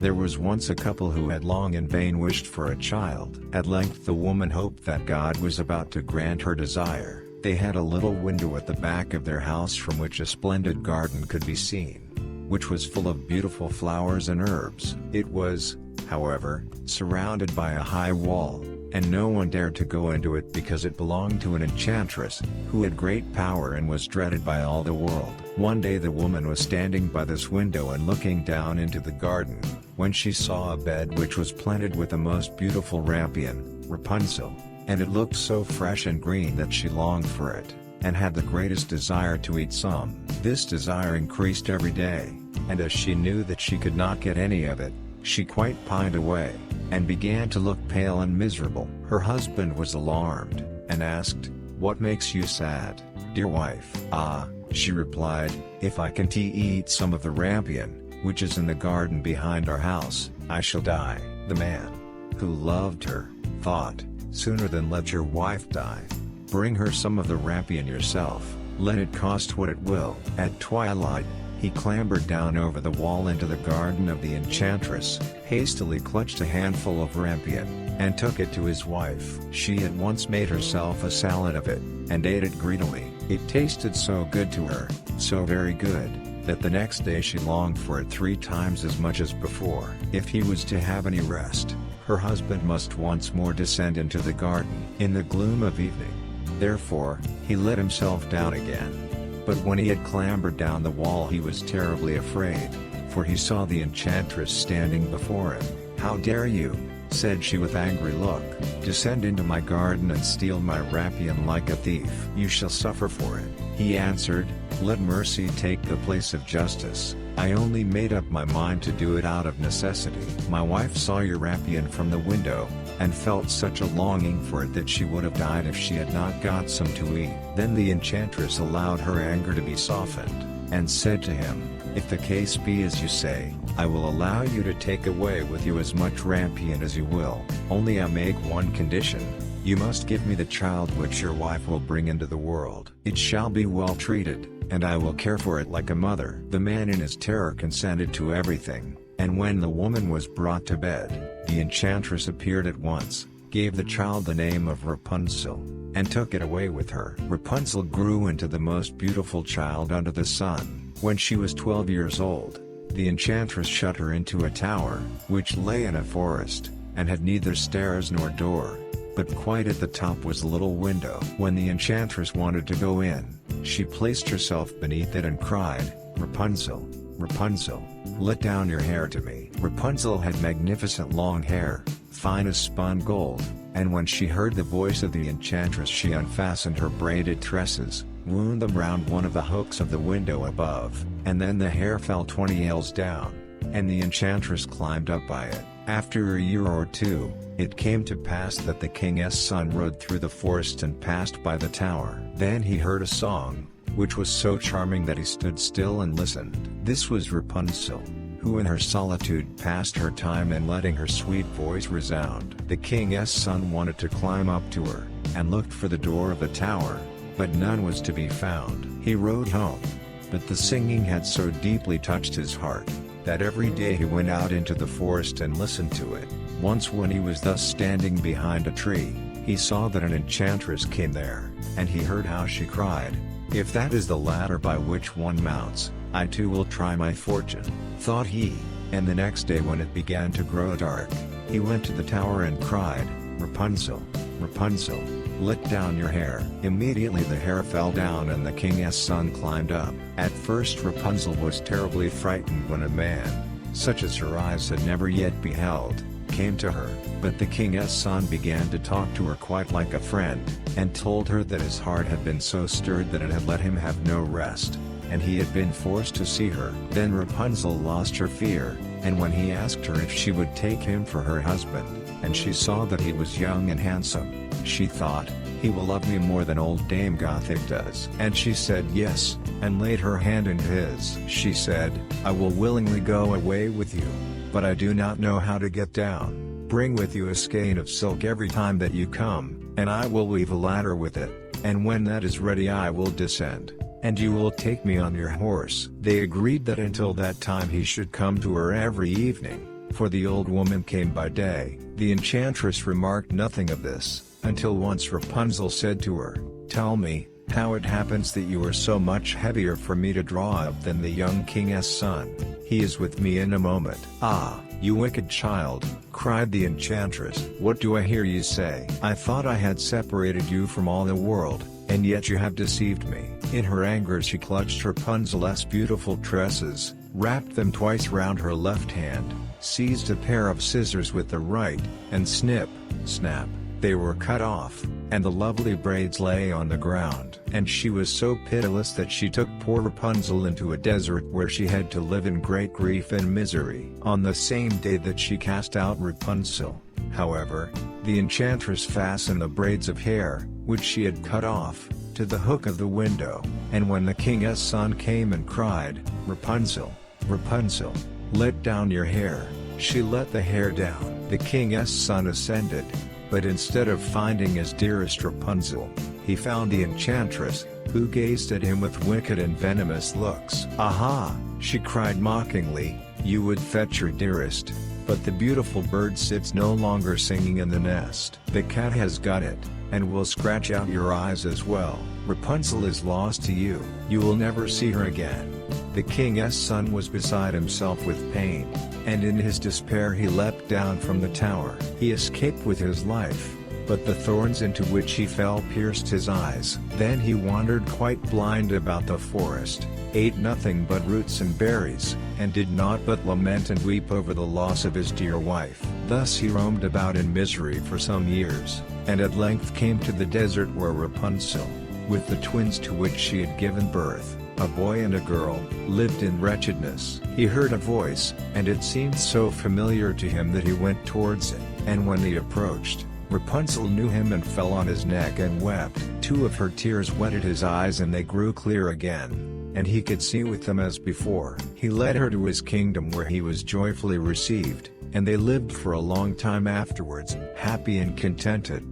There was once a couple who had long in vain wished for a child. At length the woman hoped that God was about to grant her desire. They had a little window at the back of their house from which a splendid garden could be seen, which was full of beautiful flowers and herbs. It was, however, surrounded by a high wall, and no one dared to go into it because it belonged to an enchantress, who had great power and was dreaded by all the world. One day the woman was standing by this window and looking down into the garden, when she saw a bed which was planted with the most beautiful rampion, Rapunzel, and it looked so fresh and green that she longed for it, and had the greatest desire to eat some. This desire increased every day, and as she knew that she could not get any of it, she quite pined away, and began to look pale and miserable. Her husband was alarmed, and asked, "What makes you sad, dear wife?" "Ah," she replied, "if I can't eat some of the rampion, which is in the garden behind our house, I shall die." The man, who loved her, thought, "Sooner than let your wife die, bring her some of the rampion yourself, let it cost what it will." At twilight, he clambered down over the wall into the garden of the enchantress, hastily clutched a handful of rampion, and took it to his wife. She at once made herself a salad of it, and ate it greedily. It tasted so good to her, so very good, that the next day she longed for it 3 times as much as before. If he was to have any rest, her husband must once more descend into the garden. In the gloom of evening, therefore, he let himself down again. But when he had clambered down the wall he was terribly afraid, for he saw the enchantress standing before him. "How dare you," said she with angry look, "descend into my garden and steal my rampion like a thief? You shall suffer for it." He answered, "Let mercy take the place of justice. I only made up my mind to do it out of necessity. My wife saw your rampion from the window, and felt such a longing for it that she would have died if she had not got some to eat." Then the enchantress allowed her anger to be softened, and said to him, "If the case be as you say, I will allow you to take away with you as much rampion as you will, only I make one condition. You must give me the child which your wife will bring into the world. It shall be well treated, and I will care for it like a mother." The man in his terror consented to everything, and when the woman was brought to bed, the enchantress appeared at once, gave the child the name of Rapunzel, and took it away with her. Rapunzel grew into the most beautiful child under the sun. When she was 12 years old, the enchantress shut her into a tower, which lay in a forest, and had neither stairs nor door, but quite at the top was a little window. When the enchantress wanted to go in, she placed herself beneath it and cried, "Rapunzel, Rapunzel, let down your hair to me." Rapunzel had magnificent long hair, fine as spun gold, and when she heard the voice of the enchantress she unfastened her braided tresses, wound them round one of the hooks of the window above, and then the hair fell 20 ells down, and the enchantress climbed up by it. After a year or 2, it came to pass that the king's son rode through the forest and passed by the tower. Then he heard a song, which was so charming that he stood still and listened. This was Rapunzel, who in her solitude passed her time in letting her sweet voice resound. The king's son wanted to climb up to her, and looked for the door of the tower, but none was to be found. He rode home, but the singing had so deeply touched his heart, that every day he went out into the forest and listened to it. Once when he was thus standing behind a tree, he saw that an enchantress came there, and he heard how she cried, "If that is the ladder by which one mounts, I too will try my fortune," thought he, and the next day when it began to grow dark, he went to the tower and cried, "Rapunzel, Rapunzel, let down your hair." Immediately the hair fell down and the king's son climbed up. At first Rapunzel was terribly frightened when a man, such as her eyes had never yet beheld, came to her, but the king's son began to talk to her quite like a friend, and told her that his heart had been so stirred that it had let him have no rest, and he had been forced to see her. Then Rapunzel lost her fear, and when he asked her if she would take him for her husband, and she saw that he was young and handsome, she thought, "He will love me more than old Dame Gothic does." And she said yes, and laid her hand in his. She said, "I will willingly go away with you, but I do not know how to get down. Bring with you a skein of silk every time that you come, and I will weave a ladder with it, and when that is ready I will descend, and you will take me on your horse." They agreed that until that time he should come to her every evening, for the old woman came by day. The enchantress remarked nothing of this, until once Rapunzel said to her, "Tell me, how it happens that you are so much heavier for me to draw up than the young king's son. He is with me in a moment." "Ah, you wicked child," cried the enchantress. "What do I hear you say? I thought I had separated you from all the world, and yet you have deceived me." In her anger she clutched Rapunzel's beautiful tresses, wrapped them twice round her left hand, seized a pair of scissors with the right, and snip, snap, they were cut off, and the lovely braids lay on the ground. And she was so pitiless that she took poor Rapunzel into a desert where she had to live in great grief and misery. On the same day that she cast out Rapunzel, however, the enchantress fastened the braids of hair, which she had cut off, to the hook of the window, and when the king's son came and cried, "Rapunzel, Rapunzel, let down your hair," she let the hair down. The king's son ascended, but instead of finding his dearest Rapunzel, he found the enchantress, who gazed at him with wicked and venomous looks. "Aha!" she cried mockingly, "you would fetch your dearest, but the beautiful bird sits no longer singing in the nest. The cat has got it, and will scratch out your eyes as well. Rapunzel is lost to you, you will never see her again." The king's son was beside himself with pain, and in his despair he leapt down from the tower. He escaped with his life, but the thorns into which he fell pierced his eyes. Then he wandered quite blind about the forest, ate nothing but roots and berries, and did naught but lament and weep over the loss of his dear wife. Thus he roamed about in misery for some years, and at length came to the desert where Rapunzel, with the twins to which she had given birth, a boy and a girl, lived in wretchedness. He heard a voice, and it seemed so familiar to him that he went towards it, and when he approached, Rapunzel knew him and fell on his neck and wept. 2 of her tears wetted his eyes and they grew clear again, and he could see with them as before. He led her to his kingdom where he was joyfully received, and they lived for a long time afterwards, happy and contented.